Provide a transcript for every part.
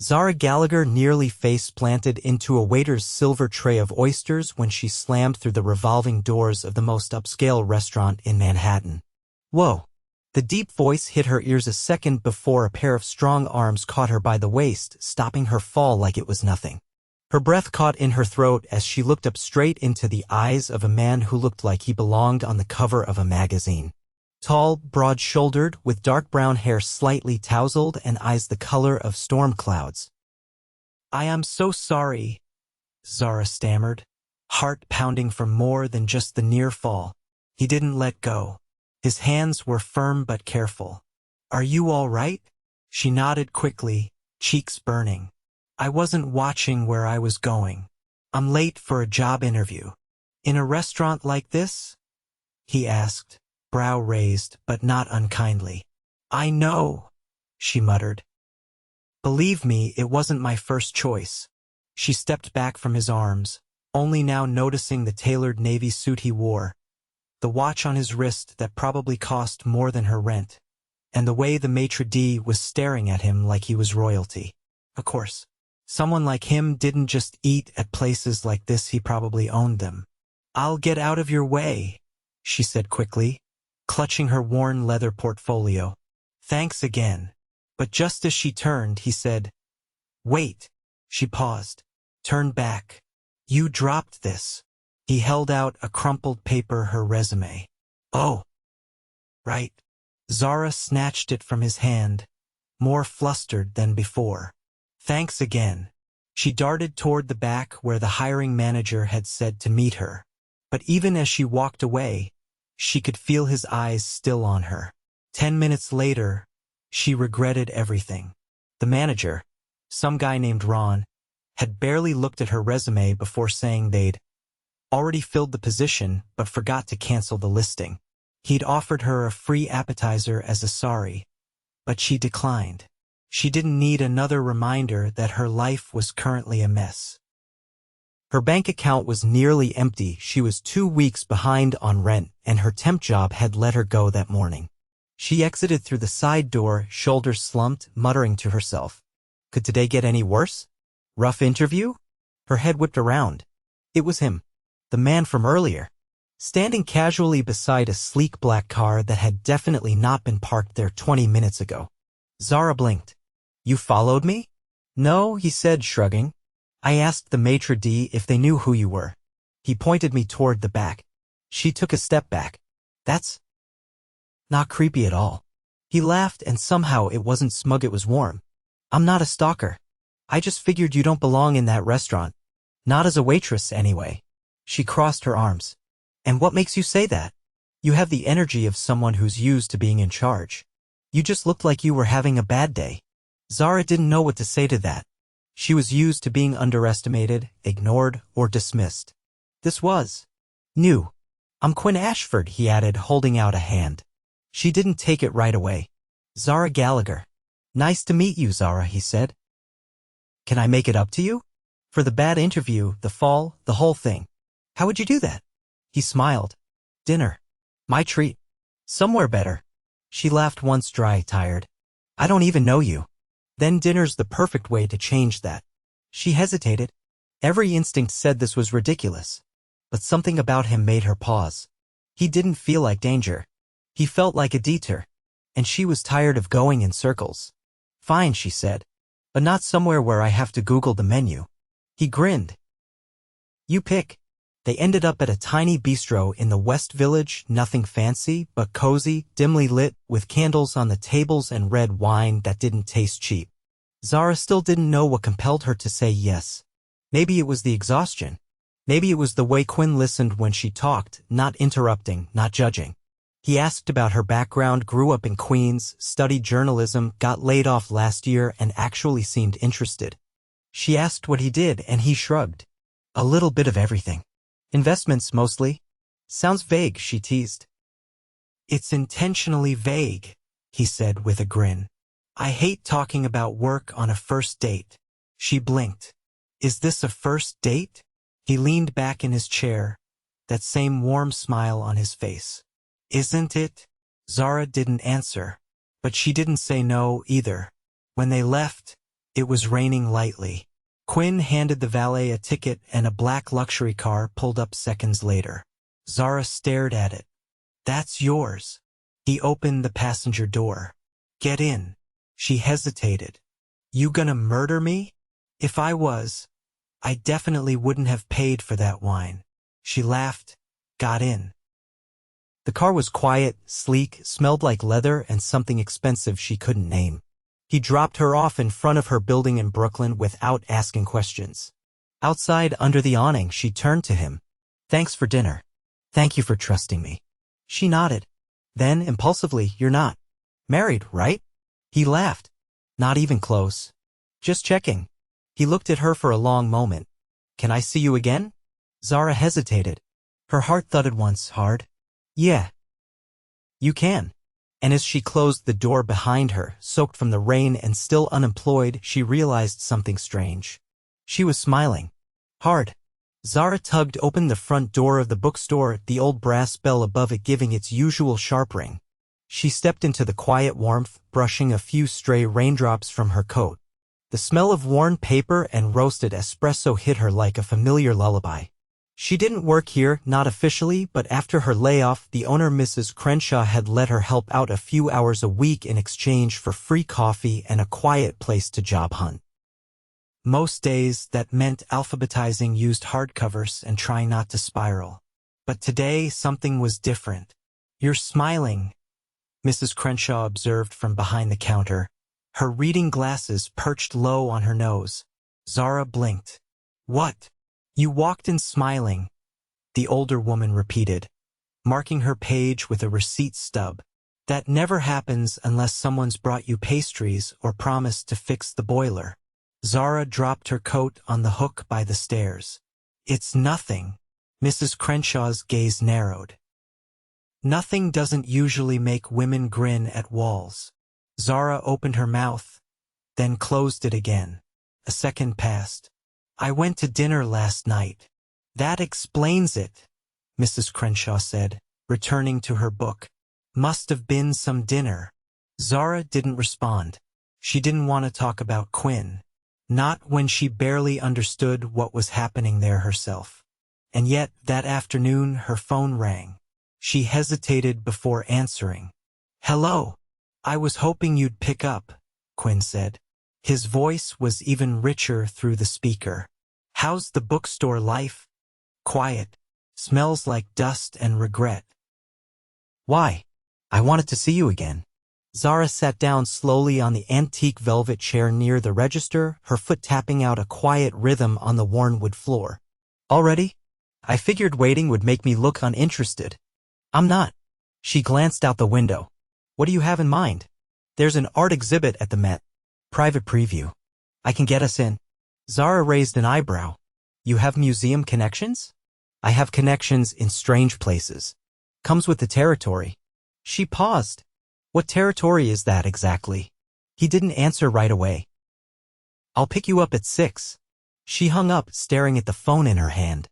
Zara Gallagher nearly face-planted into a waiter's silver tray of oysters when she slammed through the revolving doors of the most upscale restaurant in Manhattan. Whoa! The deep voice hit her ears a second before a pair of strong arms caught her by the waist, stopping her fall like it was nothing. Her breath caught in her throat as she looked up straight into the eyes of a man who looked like he belonged on the cover of a magazine. Tall, broad-shouldered, with dark brown hair slightly tousled and eyes the color of storm clouds. "I am so sorry," Zara stammered, heart pounding for more than just the near fall. He didn't let go. His hands were firm but careful. "Are you all right?" She nodded quickly, cheeks burning. "I wasn't watching where I was going. I'm late for a job interview." "In a restaurant like this?" he asked, brow raised but not unkindly. "I know," she muttered. "Believe me, it wasn't my first choice." She stepped back from his arms, only now noticing the tailored navy suit he wore, the watch on his wrist that probably cost more than her rent, and the way the maitre d' was staring at him like he was royalty. Of course, someone like him didn't just eat at places like this, he probably owned them. "I'll get out of your way," she said quickly, clutching her worn leather portfolio. "Thanks again." But just as she turned, he said, "Wait." She paused, turned back. "You dropped this." He held out a crumpled paper, her resume. "Oh, right." Zara snatched it from his hand, more flustered than before. "Thanks again." She darted toward the back where the hiring manager had said to meet her. But even as she walked away, she could feel his eyes still on her. 10 minutes later, she regretted everything. The manager, some guy named Ron, had barely looked at her resume before saying they'd already filled the position but forgot to cancel the listing. He'd offered her a free appetizer as a sorry, but she declined. She didn't need another reminder that her life was currently a mess. Her bank account was nearly empty. She was 2 weeks behind on rent, and her temp job had let her go that morning. She exited through the side door, shoulders slumped, muttering to herself, "Could today get any worse? Rough interview?" Her head whipped around. It was him, the man from earlier, standing casually beside a sleek black car that had definitely not been parked there 20 minutes ago. Zara blinked. "You followed me?" "No," he said, shrugging. "I asked the maitre d' if they knew who you were." He pointed me toward the back. She took a step back. "That's not creepy at all." He laughed, and somehow it wasn't smug, it was warm. "I'm not a stalker. I just figured you don't belong in that restaurant. Not as a waitress, anyway." She crossed her arms. "And what makes you say that? You have the energy of someone who's used to being in charge. You just looked like you were having a bad day." Zara didn't know what to say to that. She was used to being underestimated, ignored, or dismissed. This was new. "I'm Quinn Ashford," he added, holding out a hand. She didn't take it right away. "Zara Gallagher." "Nice to meet you, Zara," he said. "Can I make it up to you? For the bad interview, the fall, the whole thing." "How would you do that?" He smiled. "Dinner. My treat. Somewhere better." She laughed once dry, tired. "I don't even know you." "Then dinner's the perfect way to change that." She hesitated. Every instinct said this was ridiculous, but something about him made her pause. He didn't feel like danger. He felt like a detour, and she was tired of going in circles. "Fine," she said, "but not somewhere where I have to Google the menu." He grinned. "You pick." They ended up at a tiny bistro in the West Village, nothing fancy, but cozy, dimly lit, with candles on the tables and red wine that didn't taste cheap. Zara still didn't know what compelled her to say yes. Maybe it was the exhaustion. Maybe it was the way Quinn listened when she talked, not interrupting, not judging. He asked about her background, grew up in Queens, studied journalism, got laid off last year, and actually seemed interested. She asked what he did, and he shrugged. "A little bit of everything. Investments, mostly." "Sounds vague," she teased. "It's intentionally vague," he said with a grin. "I hate talking about work on a first date." She blinked. "Is this a first date?" He leaned back in his chair, that same warm smile on his face. "Isn't it?" Zara didn't answer, but she didn't say no either. When they left, It was raining lightly. Quinn handed the valet a ticket and a black luxury car pulled up seconds later. Zara stared at it. That's yours. He opened the passenger door. Get in. She hesitated. You gonna murder me? If I was, I definitely wouldn't have paid for that wine. She laughed, got in. The car was quiet, sleek, smelled like leather and something expensive she couldn't name. He dropped her off in front of her building in Brooklyn without asking questions. Outside, under the awning, she turned to him. Thanks for dinner. Thank you for trusting me. She nodded. Then, impulsively, you're not married, right? He laughed. Not even close. Just checking. He looked at her for a long moment. Can I see you again? Zara hesitated. Her heart thudded once, hard. Yeah. You can. And as she closed the door behind her, soaked from the rain and still unemployed, she realized something strange. She was smiling. Hard. Zara tugged open the front door of the bookstore, the old brass bell above it giving its usual sharp ring. She stepped into the quiet warmth, brushing a few stray raindrops from her coat. The smell of worn paper and roasted espresso hit her like a familiar lullaby. She didn't work here, not officially, but after her layoff, the owner, Mrs. Crenshaw, had let her help out a few hours a week in exchange for free coffee and a quiet place to job hunt. Most days, that meant alphabetizing used hardcovers and trying not to spiral. But today, something was different. You're smiling, Mrs. Crenshaw observed from behind the counter, her reading glasses perched low on her nose. Zara blinked. What? You walked in smiling, the older woman repeated, marking her page with a receipt stub. That never happens unless someone's brought you pastries or promised to fix the boiler. Zara dropped her coat on the hook by the stairs. It's nothing. Mrs. Crenshaw's gaze narrowed. Nothing doesn't usually make women grin at walls. Zara opened her mouth, then closed it again. A second passed. I went to dinner last night. That explains it, Mrs. Crenshaw said, returning to her book. Must have been some dinner. Zara didn't respond. She didn't want to talk about Quinn. Not when she barely understood what was happening there herself. And yet, that afternoon, her phone rang. She hesitated before answering. Hello. I was hoping you'd pick up, Quinn said. His voice was even richer through the speaker. How's the bookstore life? Quiet. Smells like dust and regret. Why? I wanted to see you again. Zara sat down slowly on the antique velvet chair near the register, her foot tapping out a quiet rhythm on the worn wood floor. Already? I figured waiting would make me look uninterested. I'm not. She glanced out the window. What do you have in mind? There's an art exhibit at the Met. Private preview. I can get us in. Zara raised an eyebrow. You have museum connections? I have connections in strange places. Comes with the territory. She paused. What territory is that exactly? He didn't answer right away. I'll pick you up at 6. She hung up, staring at the phone in her hand.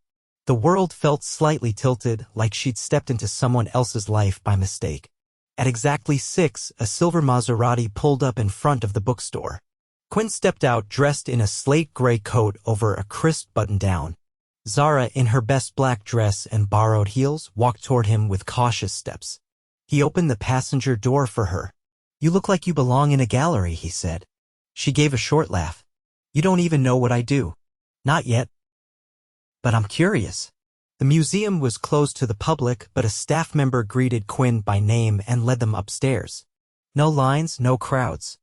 The world felt slightly tilted, like she'd stepped into someone else's life by mistake. At exactly 6, a silver Maserati pulled up in front of the bookstore. Quinn stepped out dressed in a slate gray coat over a crisp button-down. Zara, in her best black dress and borrowed heels, walked toward him with cautious steps. He opened the passenger door for her. You look like you belong in a gallery, he said. She gave a short laugh. You don't even know what I do. Not yet. But I'm curious. The museum was closed to the public, but a staff member greeted Quinn by name and led them upstairs. No lines, no crowds.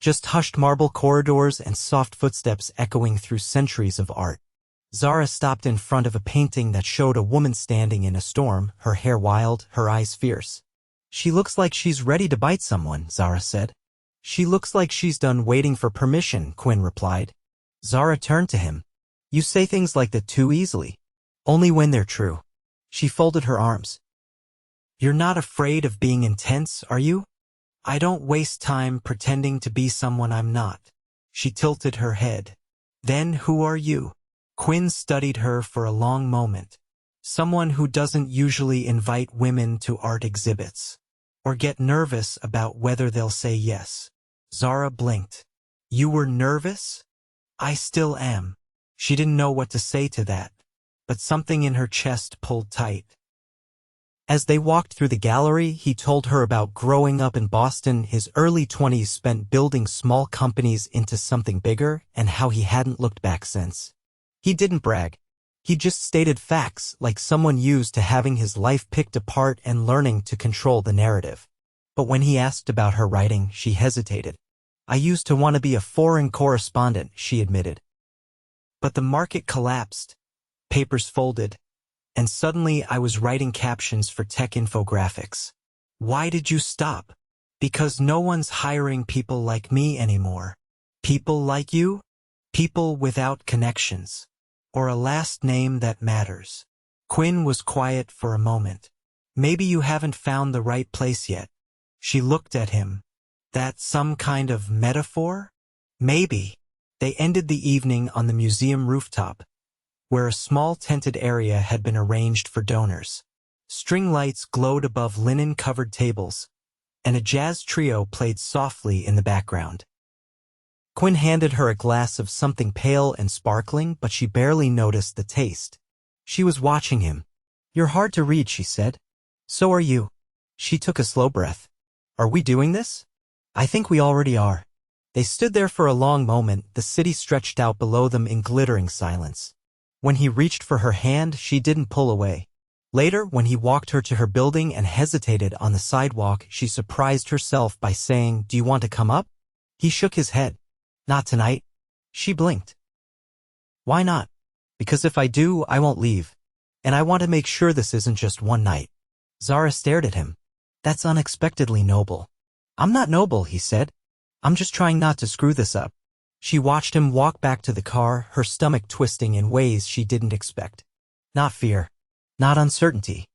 Just hushed marble corridors and soft footsteps echoing through centuries of art. Zara stopped in front of a painting that showed a woman standing in a storm, her hair wild, her eyes fierce. She looks like she's ready to bite someone, Zara said. She looks like she's done waiting for permission, Quinn replied. Zara turned to him. You say things like that too easily. Only when they're true. She folded her arms. You're not afraid of being intense, are you? I don't waste time pretending to be someone I'm not. She tilted her head. Then who are you? Quinn studied her for a long moment. Someone who doesn't usually invite women to art exhibits. Or get nervous about whether they'll say yes. Zara blinked. You were nervous? I still am. She didn't know what to say to that, but something in her chest pulled tight. As they walked through the gallery, he told her about growing up in Boston, his early 20s spent building small companies into something bigger, and how he hadn't looked back since. He didn't brag. He just stated facts, like someone used to having his life picked apart and learning to control the narrative. But when he asked about her writing, she hesitated. I used to want to be a foreign correspondent, she admitted. But the market collapsed. Papers folded. And suddenly I was writing captions for tech infographics. Why did you stop? Because no one's hiring people like me anymore. People like you? People without connections. Or a last name that matters. Quinn was quiet for a moment. Maybe you haven't found the right place yet. She looked at him. That some kind of metaphor? Maybe. They ended the evening on the museum rooftop, where a small tented area had been arranged for donors. String lights glowed above linen-covered tables, and a jazz trio played softly in the background. Quinn handed her a glass of something pale and sparkling, but she barely noticed the taste. She was watching him. You're hard to read, she said. So are you. She took a slow breath. Are we doing this? I think we already are. They stood there for a long moment, the city stretched out below them in glittering silence. When he reached for her hand, she didn't pull away. Later, when he walked her to her building and hesitated on the sidewalk, she surprised herself by saying, Do you want to come up? He shook his head. Not tonight. She blinked. Why not? Because if I do, I won't leave. And I want to make sure this isn't just one night. Zara stared at him. That's unexpectedly noble. I'm not noble, he said. I'm just trying not to screw this up. She watched him walk back to the car, her stomach twisting in ways she didn't expect. Not fear. Not uncertainty.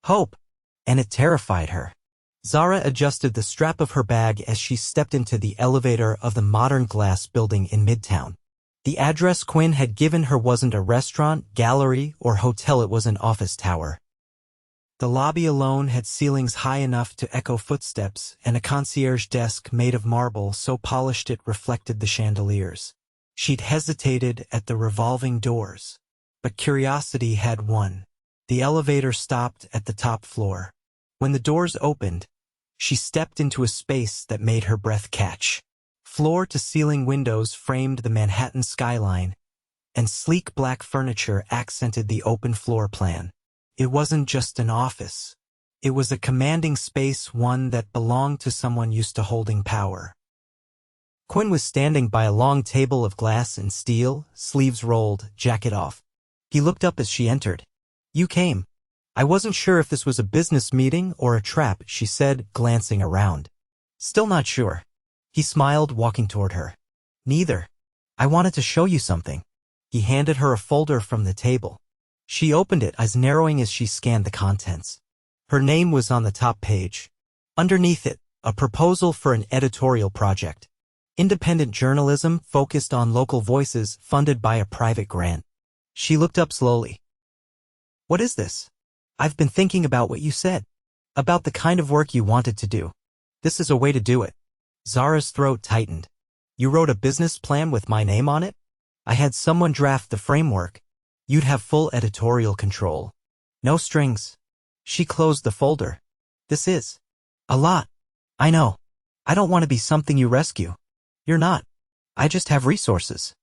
Hope. And it terrified her. Zara adjusted the strap of her bag as she stepped into the elevator of the modern glass building in Midtown. The address Quinn had given her wasn't a restaurant, gallery, or hotel, it was an office tower. The lobby alone had ceilings high enough to echo footsteps and a concierge desk made of marble so polished it reflected the chandeliers. She'd hesitated at the revolving doors, but curiosity had won. The elevator stopped at the top floor. When the doors opened, she stepped into a space that made her breath catch. Floor-to-ceiling windows framed the Manhattan skyline, and sleek black furniture accented the open floor plan. It wasn't just an office. It was a commanding space, one that belonged to someone used to holding power. Quinn was standing by a long table of glass and steel, sleeves rolled, jacket off. He looked up as she entered. You came. I wasn't sure if this was a business meeting or a trap, she said, glancing around. Still not sure. He smiled, walking toward her. Neither. I wanted to show you something. He handed her a folder from the table. She opened it, eyes narrowing as she scanned the contents. Her name was on the top page. Underneath it, a proposal for an editorial project. Independent journalism focused on local voices, funded by a private grant. She looked up slowly. What is this? I've been thinking about what you said. About the kind of work you wanted to do. This is a way to do it. Zara's throat tightened. You wrote a business plan with my name on it? I had someone draft the framework. You'd have full editorial control. No strings. She closed the folder. This is a lot. I know. I don't want to be something you rescue. You're not. I just have resources.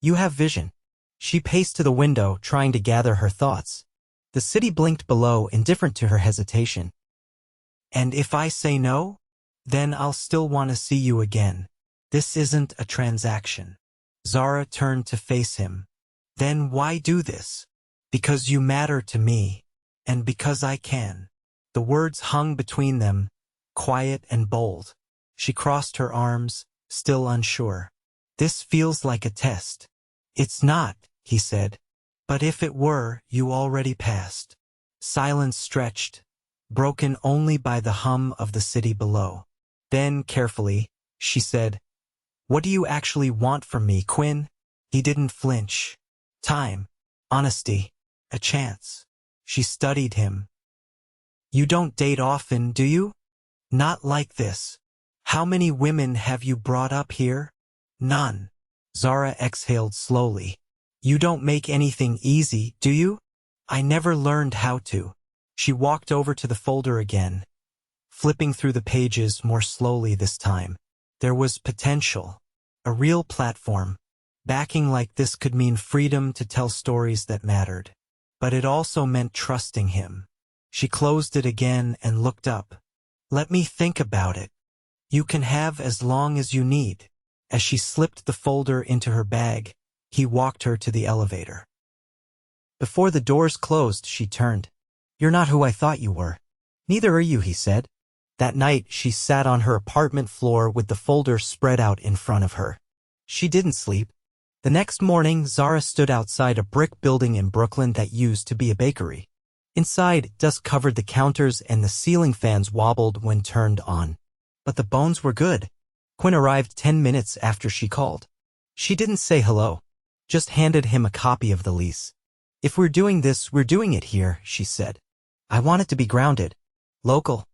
You have vision. She paced to the window, trying to gather her thoughts. The city blinked below, indifferent to her hesitation. And if I say no, then I'll still want to see you again. This isn't a transaction. Zara turned to face him. Then why do this? Because you matter to me, and because I can. The words hung between them, quiet and bold. She crossed her arms, still unsure. This feels like a test. It's not, he said. But if it were, you already passed. Silence stretched, broken only by the hum of the city below. Then, carefully, she said, What do you actually want from me, Quinn? He didn't flinch. Time, honesty, a chance. She studied him. You don't date often, do you? Not like this. How many women have you brought up here? None. Zara exhaled slowly. You don't make anything easy, do you? I never learned how to. She walked over to the folder again, flipping through the pages more slowly this time. There was potential. A real platform. Backing like this could mean freedom to tell stories that mattered. But it also meant trusting him. She closed it again and looked up. Let me think about it. You can have as long as you need. As she slipped the folder into her bag, he walked her to the elevator. Before the doors closed, she turned. You're not who I thought you were. Neither are you, he said. That night, she sat on her apartment floor with the folder spread out in front of her. She didn't sleep. The next morning, Zara stood outside a brick building in Brooklyn that used to be a bakery. Inside, dust covered the counters and the ceiling fans wobbled when turned on. But the bones were good. Quinn arrived 10 minutes after she called. She didn't say hello, just handed him a copy of the lease. If we're doing this, we're doing it here, she said. I want it to be grounded. Local.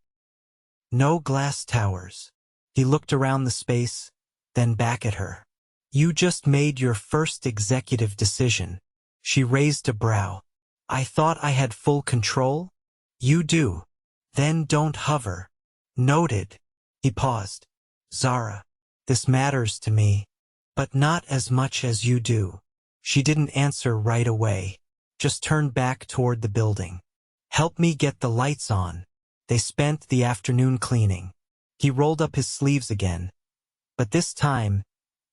No glass towers. He looked around the space, then back at her. You just made your first executive decision. She raised a brow. I thought I had full control? You do. Then don't hover. Noted. He paused. Zara, this matters to me, but not as much as you do. She didn't answer right away, just turned back toward the building. Help me get the lights on. They spent the afternoon cleaning. He rolled up his sleeves again, but this time,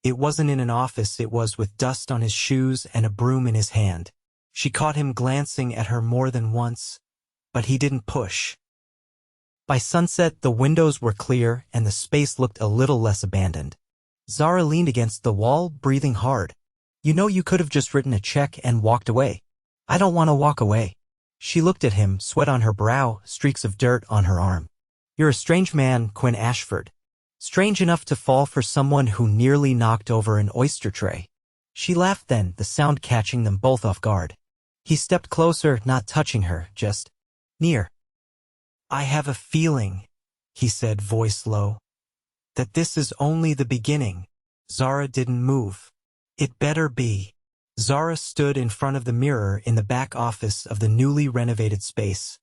it wasn't in an office, it was with dust on his shoes and a broom in his hand. She caught him glancing at her more than once, but he didn't push. By sunset, the windows were clear and the space looked a little less abandoned. Zara leaned against the wall, breathing hard. You know, you could have just written a check and walked away. I don't want to walk away. She looked at him, sweat on her brow, streaks of dirt on her arm. You're a strange man, Quinn Ashford. Strange enough to fall for someone who nearly knocked over an oyster tray. She laughed then, the sound catching them both off guard. He stepped closer, not touching her, just near. I have a feeling, he said, voice low, that this is only the beginning. Zara didn't move. It better be. Zara stood in front of the mirror in the back office of the newly renovated space,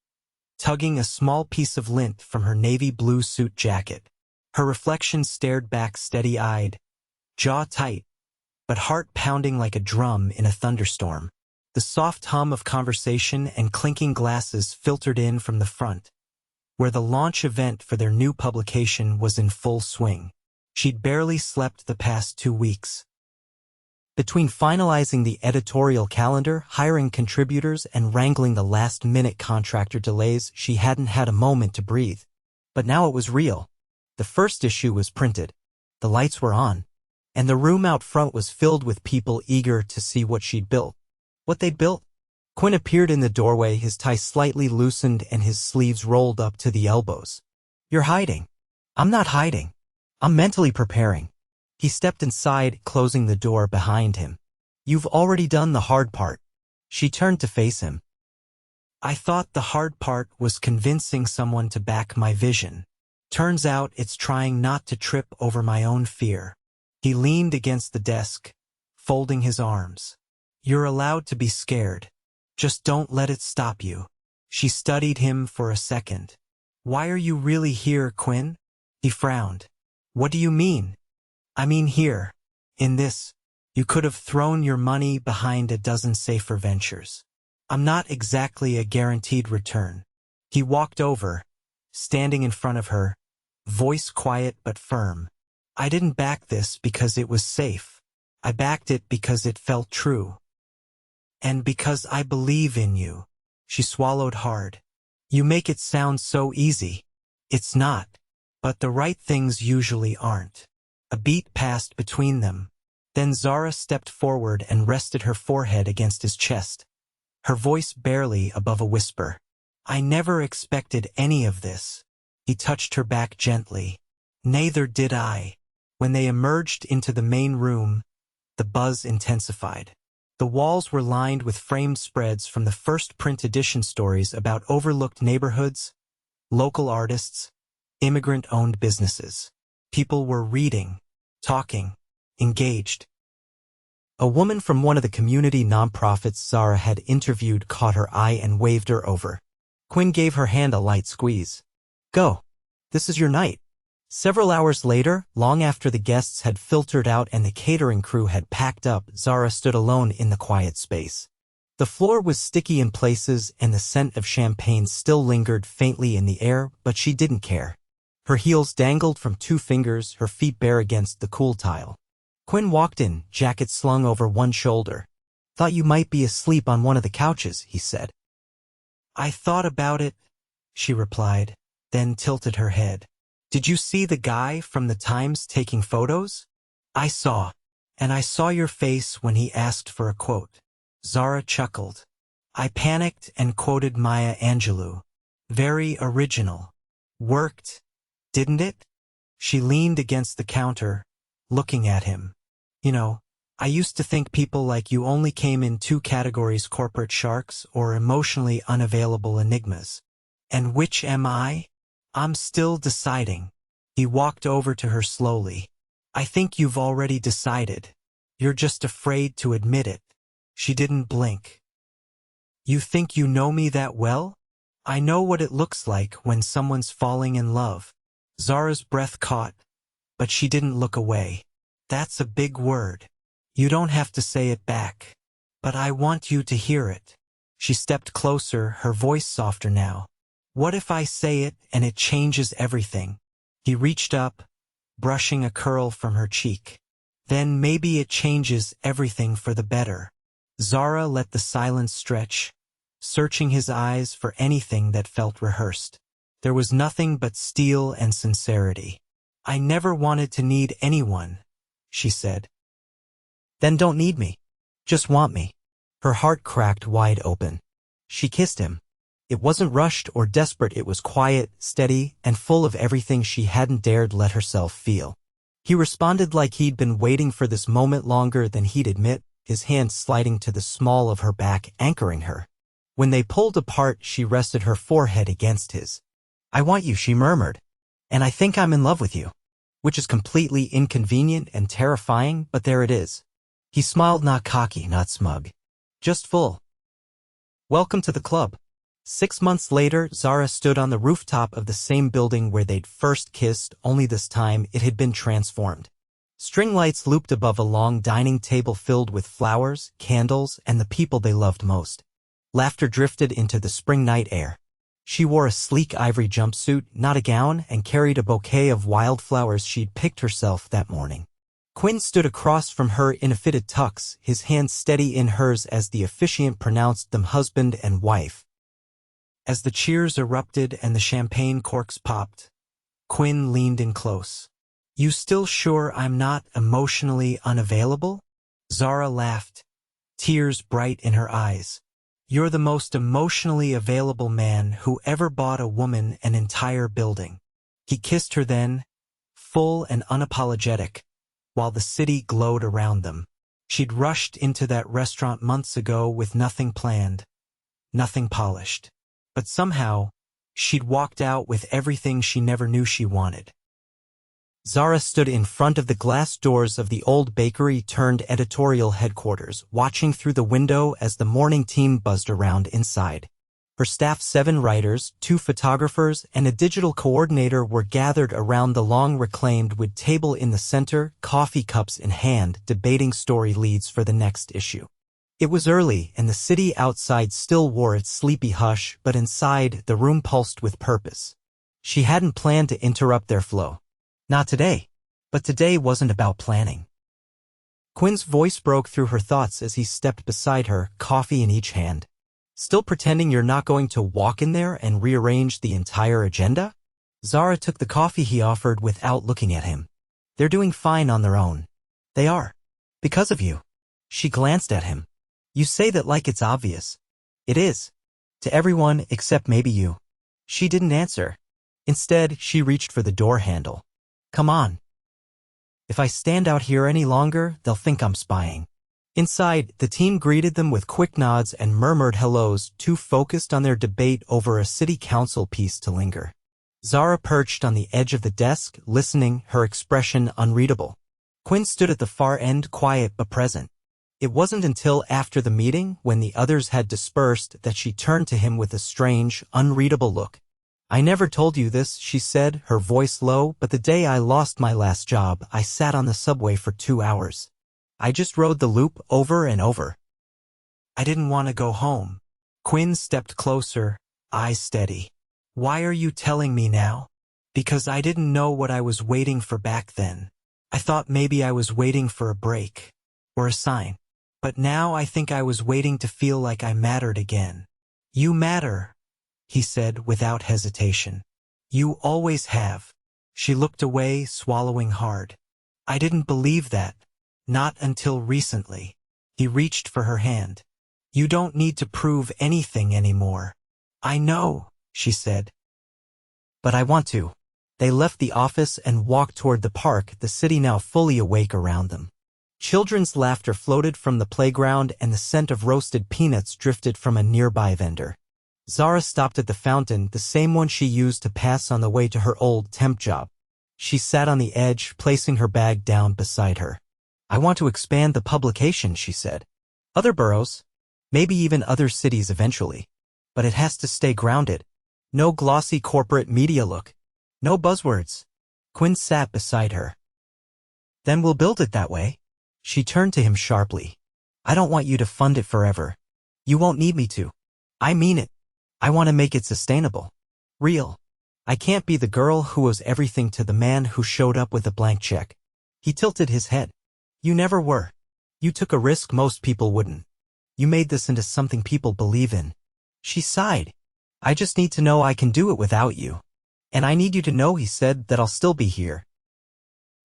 tugging a small piece of lint from her navy blue suit jacket. Her reflection stared back steady-eyed, jaw tight, but heart pounding like a drum in a thunderstorm. The soft hum of conversation and clinking glasses filtered in from the front, where the launch event for their new publication was in full swing. She'd barely slept the past 2 weeks. Between finalizing the editorial calendar, hiring contributors, and wrangling the last-minute contractor delays, she hadn't had a moment to breathe. But now it was real. The first issue was printed. The lights were on. And the room out front was filled with people eager to see what she'd built. What they'd built? Quinn appeared in the doorway, his tie slightly loosened and his sleeves rolled up to the elbows. You're hiding. I'm not hiding. I'm mentally preparing. He stepped inside, closing the door behind him. You've already done the hard part. She turned to face him. I thought the hard part was convincing someone to back my vision. Turns out it's trying not to trip over my own fear. He leaned against the desk, folding his arms. You're allowed to be scared. Just don't let it stop you. She studied him for a second. Why are you really here, Quinn? He frowned. What do you mean? I mean here. In this. You could have thrown your money behind a dozen safer ventures. I'm not exactly a guaranteed return. He walked over, standing in front of her, voice quiet but firm. I didn't back this because it was safe. I backed it because it felt true. And because I believe in you. She swallowed hard. You make it sound so easy. It's not. But the right things usually aren't. A beat passed between them. Then Zara stepped forward and rested her forehead against his chest, her voice barely above a whisper. I never expected any of this. He touched her back gently. Neither did I. When they emerged into the main room, the buzz intensified. The walls were lined with framed spreads from the first print edition stories about overlooked neighborhoods, local artists, immigrant-owned businesses. People were reading, talking, Engaged. A woman from one of the community nonprofits Zara had interviewed caught her eye and waved her over. Quinn gave her hand a light squeeze. Go. This is your night. Several hours later, long after the guests had filtered out and the catering crew had packed up, Zara stood alone in the quiet space. The floor was sticky in places and the scent of champagne still lingered faintly in the air, but she didn't care. Her heels dangled from 2 fingers, her feet bare against the cool tile. Quinn walked in, jacket slung over one shoulder. Thought you might be asleep on one of the couches, he said. I thought about it, she replied, then tilted her head. Did you see the guy from the Times taking photos? I saw. And I saw your face when he asked for a quote. Zara chuckled. I panicked and quoted Maya Angelou. Very original. Worked, didn't it? She leaned against the counter, looking at him. You know, I used to think people like you only came in 2 categories: corporate sharks or emotionally unavailable enigmas. And which am I? I'm still deciding. He walked over to her slowly. I think you've already decided. You're just afraid to admit it. She didn't blink. You think you know me that well? I know what it looks like when someone's falling in love. Zara's breath caught, but she didn't look away. That's a big word. You don't have to say it back. But I want you to hear it. She stepped closer, her voice softer now. What if I say it and it changes everything? He reached up, brushing a curl from her cheek. Then maybe it changes everything for the better. Zara let the silence stretch, searching his eyes for anything that felt rehearsed. There was nothing but steel and sincerity. I never wanted to need anyone, she said. Then don't need me. Just want me. Her heart cracked wide open. She kissed him. It wasn't rushed or desperate, it was quiet, steady, and full of everything she hadn't dared let herself feel. He responded like he'd been waiting for this moment longer than he'd admit, his hand sliding to the small of her back, anchoring her. When they pulled apart, she rested her forehead against his. I want you, she murmured. And I think I'm in love with you. Which is completely inconvenient and terrifying, but there it is. He smiled, not cocky, not smug. Just full. Welcome to the club. 6 months later, Zara stood on the rooftop of the same building where they'd first kissed, only this time it had been transformed. String lights looped above a long dining table filled with flowers, candles, and the people they loved most. Laughter drifted into the spring night air. She wore a sleek ivory jumpsuit, not a gown, and carried a bouquet of wildflowers she'd picked herself that morning. Quinn stood across from her in a fitted tux, his hand steady in hers as the officiant pronounced them husband and wife. As the cheers erupted and the champagne corks popped, Quinn leaned in close. You still sure I'm not emotionally unavailable? Zara laughed, tears bright in her eyes. You're the most emotionally available man who ever bought a woman an entire building. He kissed her then, full and unapologetic, while the city glowed around them. She'd rushed into that restaurant months ago with nothing planned, nothing polished. But somehow, she'd walked out with everything she never knew she wanted. Zara stood in front of the glass doors of the old bakery turned editorial headquarters, watching through the window as the morning team buzzed around inside. Her staff, 7 writers, 2 photographers, and a digital coordinator were gathered around the long-reclaimed wood table in the center, coffee cups in hand, debating story leads for the next issue. It was early, and the city outside still wore its sleepy hush, but inside, the room pulsed with purpose. She hadn't planned to interrupt their flow. Not today. But today wasn't about planning. Quinn's voice broke through her thoughts as he stepped beside her, coffee in each hand. Still pretending you're not going to walk in there and rearrange the entire agenda? Zara took the coffee he offered without looking at him. They're doing fine on their own. They are. Because of you. She glanced at him. You say that like it's obvious. It is. To everyone except maybe you. She didn't answer. Instead, she reached for the door handle. Come on. If I stand out here any longer, they'll think I'm spying. Inside, the team greeted them with quick nods and murmured hellos, too focused on their debate over a city council piece to linger. Zara perched on the edge of the desk, listening, her expression unreadable. Quinn stood at the far end, quiet but present. It wasn't until after the meeting, when the others had dispersed, that she turned to him with a strange, unreadable look. "I never told you this," she said, her voice low, "but the day I lost my last job, I sat on the subway for 2 hours. I just rode the loop over and over. I didn't want to go home." Quinn stepped closer, eyes steady. "Why are you telling me now?" "Because I didn't know what I was waiting for back then. I thought maybe I was waiting for a break. Or a sign. But now I think I was waiting to feel like I mattered again." "You matter," he said without hesitation. "You always have." She looked away, swallowing hard. "I didn't believe that. Not until recently." He reached for her hand. "You don't need to prove anything anymore." "I know," she said. "But I want to." They left the office and walked toward the park, the city now fully awake around them. Children's laughter floated from the playground and the scent of roasted peanuts drifted from a nearby vendor. Zara stopped at the fountain, the same one she used to pass on the way to her old temp job. She sat on the edge, placing her bag down beside her. "I want to expand the publication," she said. "Other boroughs, maybe even other cities eventually. But it has to stay grounded. No glossy corporate media look. No buzzwords." Quinn sat beside her. "Then we'll build it that way." She turned to him sharply. "I don't want you to fund it forever. You won't need me to. I mean it. I want to make it sustainable. Real. I can't be the girl who owes everything to the man who showed up with a blank check." He tilted his head. "You never were. You took a risk most people wouldn't. You made this into something people believe in." She sighed. "I just need to know I can do it without you. And I need you to know," he said, "that I'll still be here.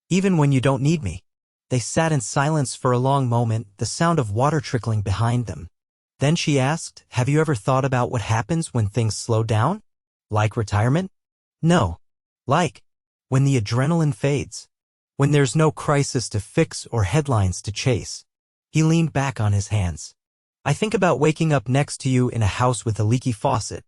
Even when you don't need me." They sat in silence for a long moment, the sound of water trickling behind them. Then she asked, "Have you ever thought about what happens when things slow down? Like retirement?" "No. Like when the adrenaline fades. When there's no crisis to fix or headlines to chase." He leaned back on his hands. "I think about waking up next to you in a house with a leaky faucet.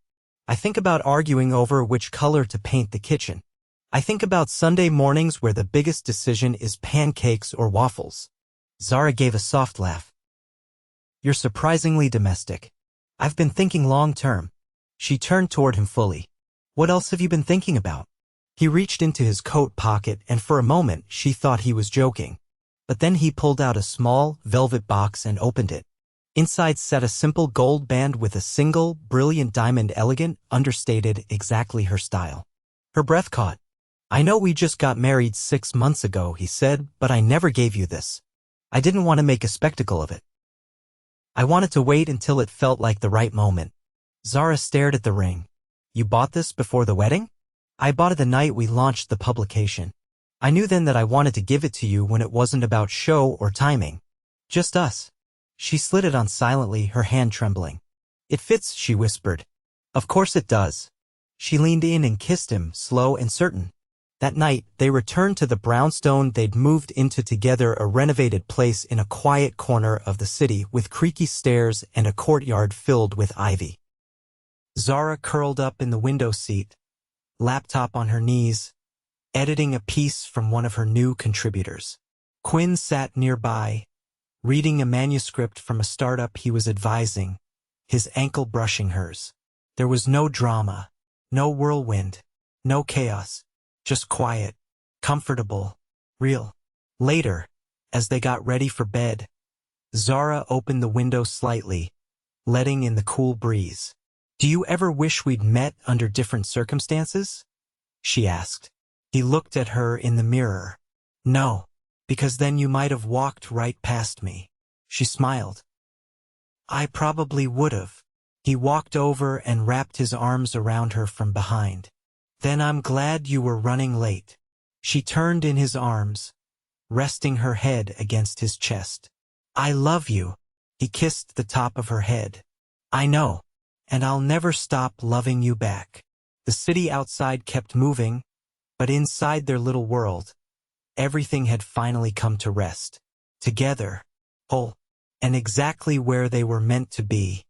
I think about arguing over which color to paint the kitchen. I think about Sunday mornings where the biggest decision is pancakes or waffles." Zara gave a soft laugh. "You're surprisingly domestic." "I've been thinking long-term." She turned toward him fully. "What else have you been thinking about?" He reached into his coat pocket, and for a moment she thought he was joking. But then he pulled out a small, velvet box and opened it. Inside sat a simple gold band with a single, brilliant diamond, elegant, understated, exactly her style. Her breath caught. "I know we just got married 6 months ago," he said, "but I never gave you this. I didn't want to make a spectacle of it. I wanted to wait until it felt like the right moment." Zara stared at the ring. "You bought this before the wedding?" "I bought it the night we launched the publication. I knew then that I wanted to give it to you when it wasn't about show or timing. Just us." She slid it on silently, her hand trembling. "It fits," she whispered. "Of course it does." She leaned in and kissed him, slow and certain. That night, they returned to the brownstone they'd moved into together, a renovated place in a quiet corner of the city with creaky stairs and a courtyard filled with ivy. Zara curled up in the window seat, laptop on her knees, editing a piece from one of her new contributors. Quinn sat nearby, reading a manuscript from a startup he was advising, his ankle brushing hers. There was no drama, no whirlwind, no chaos, just quiet, comfortable, real. Later, as they got ready for bed, Zara opened the window slightly, letting in the cool breeze. "Do you ever wish we'd met under different circumstances?" she asked. He looked at her in the mirror. "No. Because then you might have walked right past me." She smiled. "I probably would have." He walked over and wrapped his arms around her from behind. "Then I'm glad you were running late." She turned in his arms, resting her head against his chest. "I love you." He kissed the top of her head. "I know. And I'll never stop loving you back." The city outside kept moving, but inside their little world, everything had finally come to rest. Together, whole, and exactly where they were meant to be.